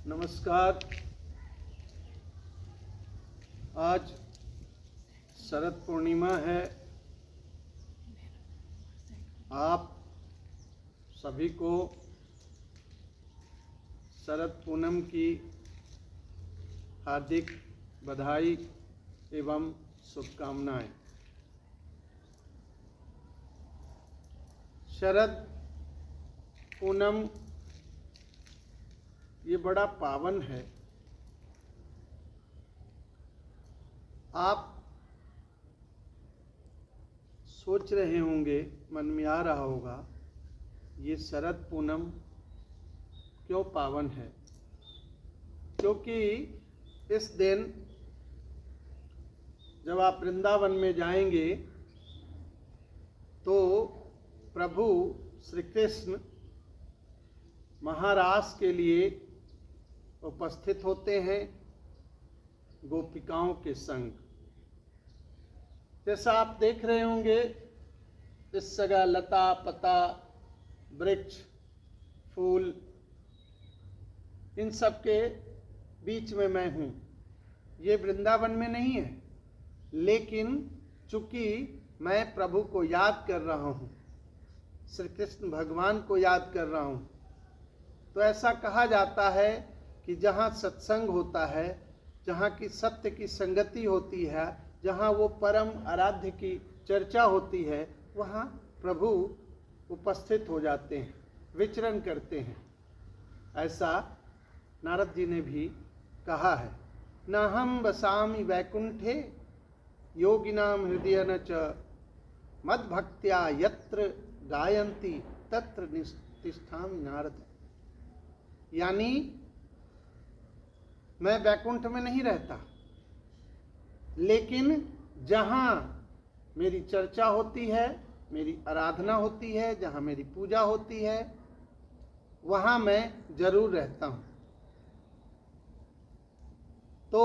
नमस्कार। आज शरद पूर्णिमा है। आप सभी को शरद पूनम की हार्दिक बधाई एवं शुभकामनाएं। शरद पूनम ये बड़ा पावन है। आप सोच रहे होंगे, मन में आ रहा होगा, ये शरद पूनम क्यों पावन है? क्योंकि इस दिन जब आप वृंदावन में जाएंगे तो प्रभु श्री कृष्ण महारास के लिए उपस्थित होते हैं गोपिकाओं के संग। जैसा आप देख रहे होंगे, इस जगह लता पता वृक्ष फूल इन सब के बीच में मैं हूँ। ये वृंदावन में नहीं है, लेकिन चूंकि मैं प्रभु को याद कर रहा हूँ, श्री कृष्ण भगवान को याद कर रहा हूँ, तो ऐसा कहा जाता है कि जहाँ सत्संग होता है, जहाँ की सत्य की संगति होती है, जहाँ वो परम आराध्य की चर्चा होती है, वहाँ प्रभु उपस्थित हो जाते हैं, विचरण करते हैं। ऐसा नारद जी ने भी कहा है, नाहं वसामि वैकुंठे योगिनां हृदयेन च मद्भक्त्या यत्र गायन्ति तत्र तिष्ठामि नारद। यानी मैं वैकुंठ में नहीं रहता, लेकिन जहाँ मेरी चर्चा होती है, मेरी आराधना होती है, जहाँ मेरी पूजा होती है, वहाँ मैं जरूर रहता हूँ। तो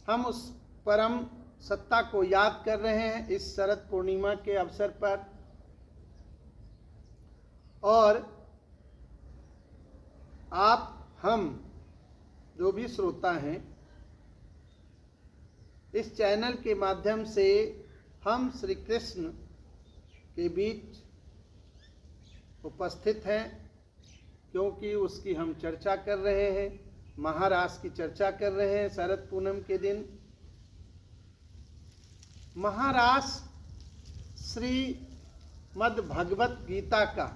हम उस परम सत्ता को याद कर रहे हैं इस शरद पूर्णिमा के अवसर पर। और आप हम जो भी श्रोता हैं, इस चैनल के माध्यम से हम श्री कृष्ण के बीच उपस्थित हैं, क्योंकि उसकी हम चर्चा कर रहे हैं, महारास की चर्चा कर रहे हैं। शरद पूनम के दिन महारास श्रीमद् भगवत गीता का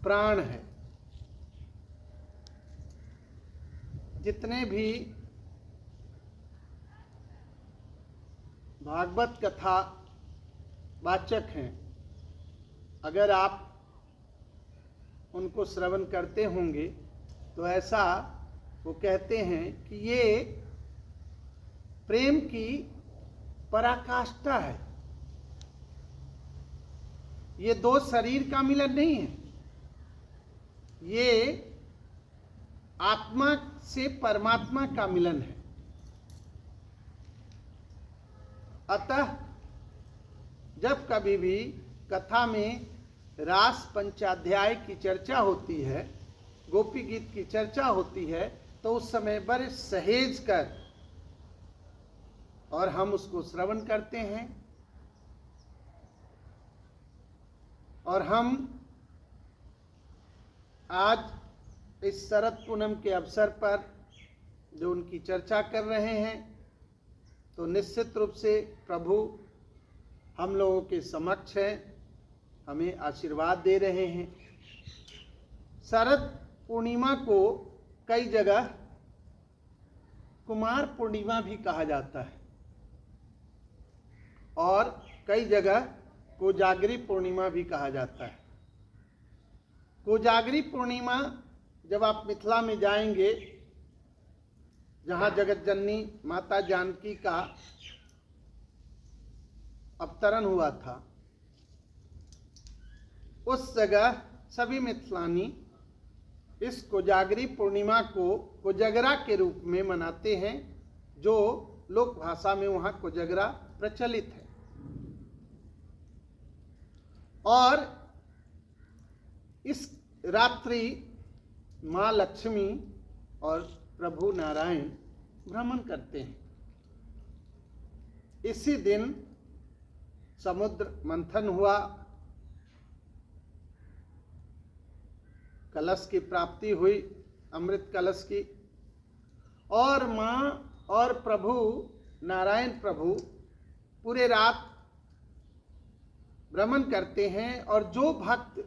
प्राण है। जितने भी भागवत कथा वाचक हैं, अगर आप उनको श्रवण करते होंगे तो ऐसा वो कहते हैं कि ये प्रेम की पराकाष्ठा है। ये दो शरीर का मिलन नहीं है, ये आत्मा से परमात्मा का मिलन है। अतः जब कभी भी कथा में रास पंचाध्याय की चर्चा होती है, गोपी गीत की चर्चा होती है, तो उस समय बड़े सहेज कर और हम उसको श्रवण करते हैं। और हम आज इस शरद पूनम के अवसर पर जो उनकी चर्चा कर रहे हैं, तो निश्चित रूप से प्रभु हम लोगों के समक्ष हैं, हमें आशीर्वाद दे रहे हैं। शरद पूर्णिमा को कई जगह कुमार पूर्णिमा भी कहा जाता है और कई जगह कोजागरी पूर्णिमा भी कहा जाता है। कोजागरी पूर्णिमा जब आप मिथिला में जाएंगे, जहाँ जगत जननी माता जानकी का अवतरण हुआ था, उस जगह सभी मिथिलानी इस कोजागरी पूर्णिमा को कोजगरा के रूप में मनाते हैं, जो लोक भाषा में वहाँ कोजगरा प्रचलित है। और इस रात्रि माँ लक्ष्मी और प्रभु नारायण भ्रमण करते हैं। इसी दिन समुद्र मंथन हुआ, कलश की प्राप्ति हुई, अमृत कलश की, और माँ और प्रभु नारायण प्रभु पूरे रात भ्रमण करते हैं। और जो भक्त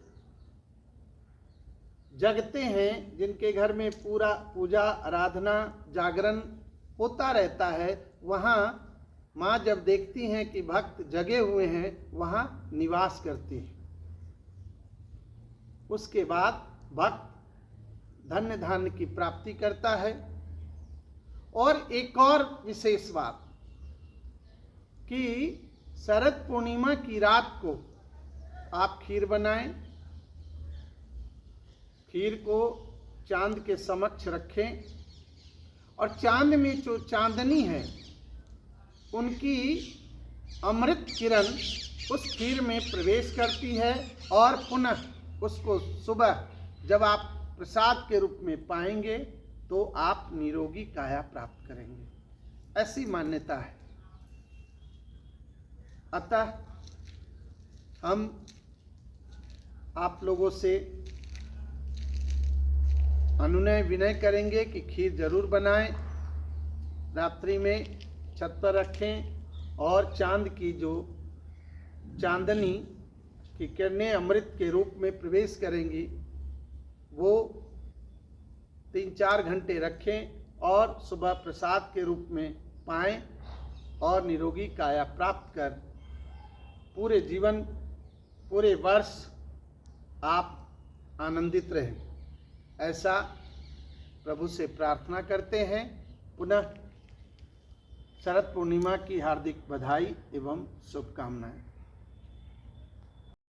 जगते हैं, जिनके घर में पूरा पूजा आराधना जागरण होता रहता है, वहाँ माँ जब देखती हैं कि भक्त जगे हुए हैं, वहाँ निवास करती हैं। उसके बाद भक्त धन्य धान्य की प्राप्ति करता है। और एक और विशेष बात कि शरद पूर्णिमा की रात को आप खीर बनाएं, खीर को चांद के समक्ष रखें, और चांद में जो चांदनी है उनकी अमृत किरण उस खीर में प्रवेश करती है, और पुनः उसको सुबह जब आप प्रसाद के रूप में पाएंगे तो आप निरोगी काया प्राप्त करेंगे। ऐसी मान्यता है। अतः हम आप लोगों से अनुनय विनय करेंगे कि खीर जरूर बनाएं, रात्रि में छत पर रखें, और चांद की जो चांदनी की किरणें अमृत के रूप में प्रवेश करेंगी वो 3-4 घंटे रखें, और सुबह प्रसाद के रूप में पाएं, और निरोगी काया प्राप्त कर पूरे जीवन, पूरे वर्ष आप आनंदित रहें। ऐसा प्रभु से प्रार्थना करते हैं। पुनः शरद पूर्णिमा की हार्दिक बधाई एवं शुभकामनाएं।